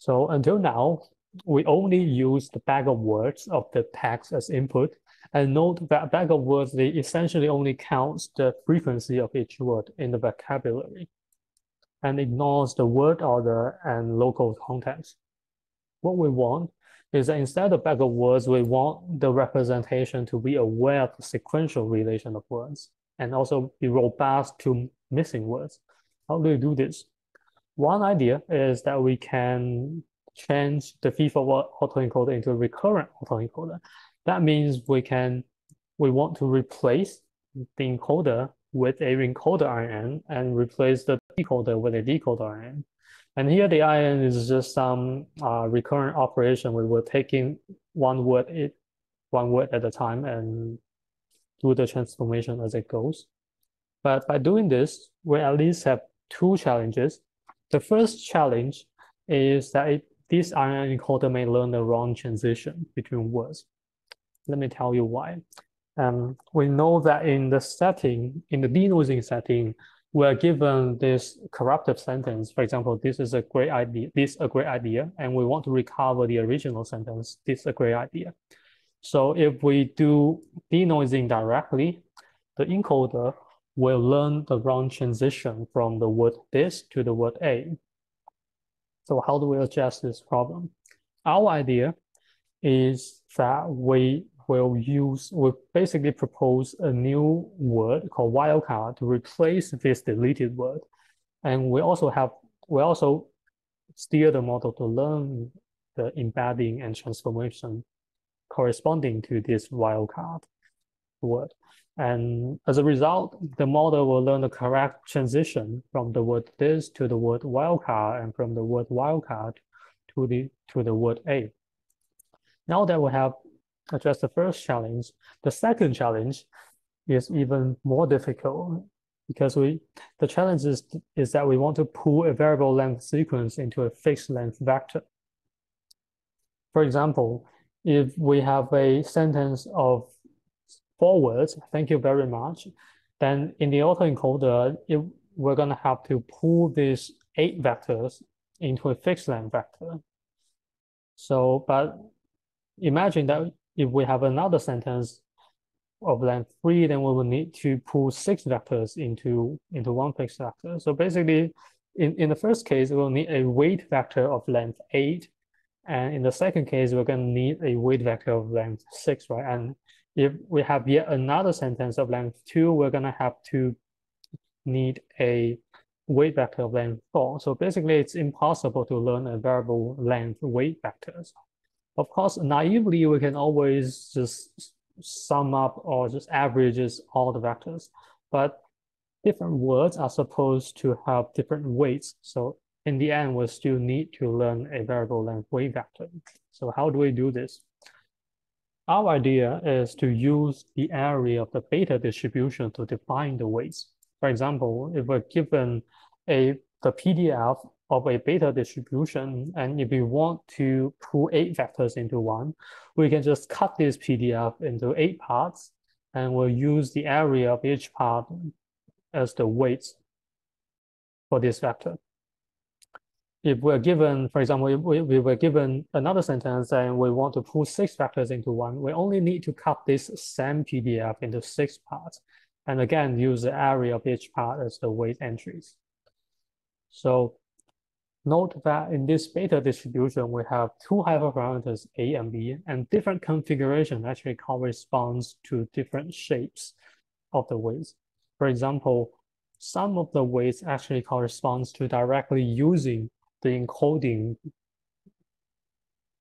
So until now, we only use the bag of words of the text as input. And note that bag of words, they essentially only counts the frequency of each word in the vocabulary and ignores the word order and local context. What we want is that instead of bag of words, we want the representation to be aware of the sequential relation of words and also be robust to missing words. How do we do this? One idea is that we can change the feed-forward autoencoder into a recurrent autoencoder. That means we want to replace the encoder with a encoder IN and replace the decoder with a decoder IN. And here the IN is just some recurrent operation. We will take in one word at a time and do the transformation as it goes. But by doing this, we at least have two challenges. The first challenge is that this IN encoder may learn the wrong transition between words. Let me tell you why. We know that in the denoising setting, we're given this corruptive sentence. For example, this is a great idea, and we want to recover the original sentence, this is a great idea. So if we do denoising directly, the encoder will learn the wrong transition from the word this to the word a. So how do we address this problem? Our idea is that we basically propose a new word called wildcard to replace this deleted word. And we also steer the model to learn the embedding and transformation corresponding to this wildcard word. And as a result, the model will learn the correct transition from the word this to the word wildcard and from the word wildcard to the word a. Now that we have addressed the first challenge, the second challenge is even more difficult because the challenge is that we want to pull a variable length sequence into a fixed length vector. For example, if we have a sentence of 4 words, thank you very much, then in the autoencoder, we're going to have to pull these 8 vectors into a fixed length vector. So, but imagine that if we have another sentence of length 3, then we will need to pull 6 vectors into one fixed vector. So basically, in the first case, we'll need a weight vector of length 8. And in the second case, we're going to need a weight vector of length 6, right? And if we have yet another sentence of length 2, we're going to have to need a weight vector of length 4. So basically, it's impossible to learn a variable length weight vectors. Of course, naively, we can always just sum up or just averages all the vectors. But different words are supposed to have different weights. So in the end, we still need to learn a variable length weight vector. So how do we do this? Our idea is to use the area of the beta distribution to define the weights. For example, if we're given the PDF of a beta distribution, and if we want to pull 8 vectors into one, we can just cut this PDF into 8 parts, and we'll use the area of each part as the weights for this vector. If we're given, for example, if we were given another sentence and we want to pull 6 vectors into one, we only need to cut this same PDF into 6 parts, and again, use the area of each part as the weight entries. So note that in this beta distribution, we have 2 hyperparameters A and B, and different configuration actually corresponds to different shapes of the weights. For example, some of the weights actually corresponds to directly using the encoding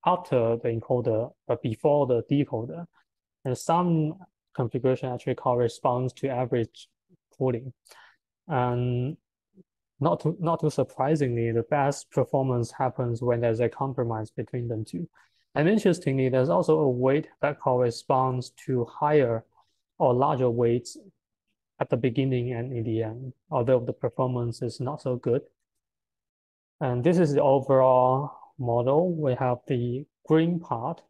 after the encoder, but before the decoder. And some configuration actually corresponds to average pulling. And not too surprisingly, the best performance happens when there's a compromise between them two. And interestingly, there's also a weight that corresponds to higher or larger weights at the beginning and in the end, although the performance is not so good. And this is the overall model. We have the green part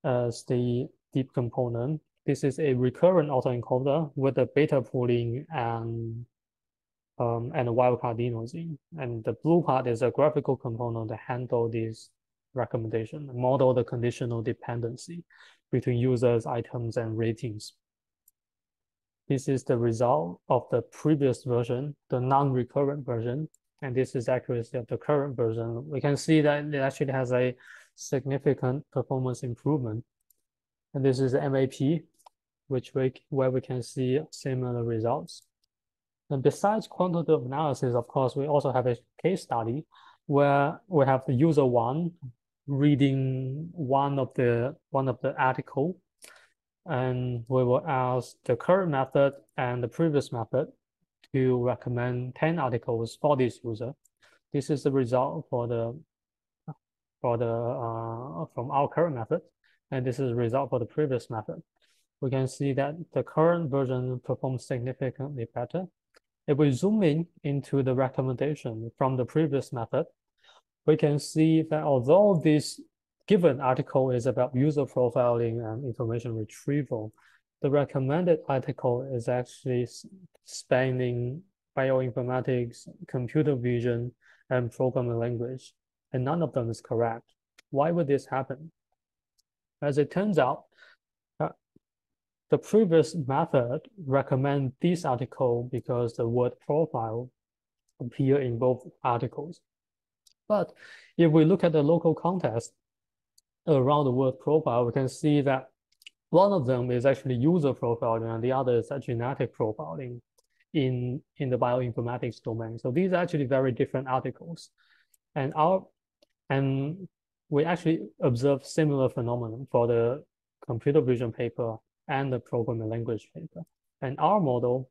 as the deep component. This is a recurrent autoencoder with a beta pooling and and the wildcard denoising. And the blue part is a graphical component that handle these recommendations, model the conditional dependency between users, items, and ratings. This is the result of the previous version, the non-recurrent version, and this is accuracy of the current version. We can see that it actually has a significant performance improvement. And this is the MAP, where we can see similar results. And besides quantitative analysis, of course, we also have a case study where we have the user one reading one of the article, and we will ask the current method and the previous method to recommend 10 articles for this user. This is the result from our current method, and this is the result for the previous method. We can see that the current version performs significantly better. If we zoom into the recommendation from the previous method, we can see that although this given article is about user profiling and information retrieval, the recommended article is actually spanning bioinformatics, computer vision, and programming language, and none of them is correct. Why would this happen? As it turns out, the previous method recommend this article because the word profile appear in both articles. But if we look at the local context around the word profile, we can see that one of them is actually user profiling and the other is genetic profiling in the bioinformatics domain. So these are actually very different articles. And we actually observe similar phenomenon for the computer vision paper and the programming language paper. And our model,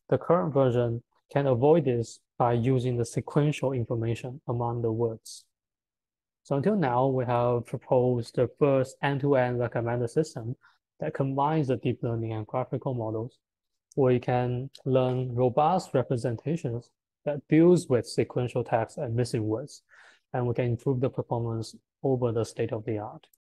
the current version, can avoid this by using the sequential information among the words. So until now, we have proposed the first end-to-end recommender system that combines the deep learning and graphical models, where you can learn robust representations that deals with sequential text and missing words, and we can improve the performance over the state of the art.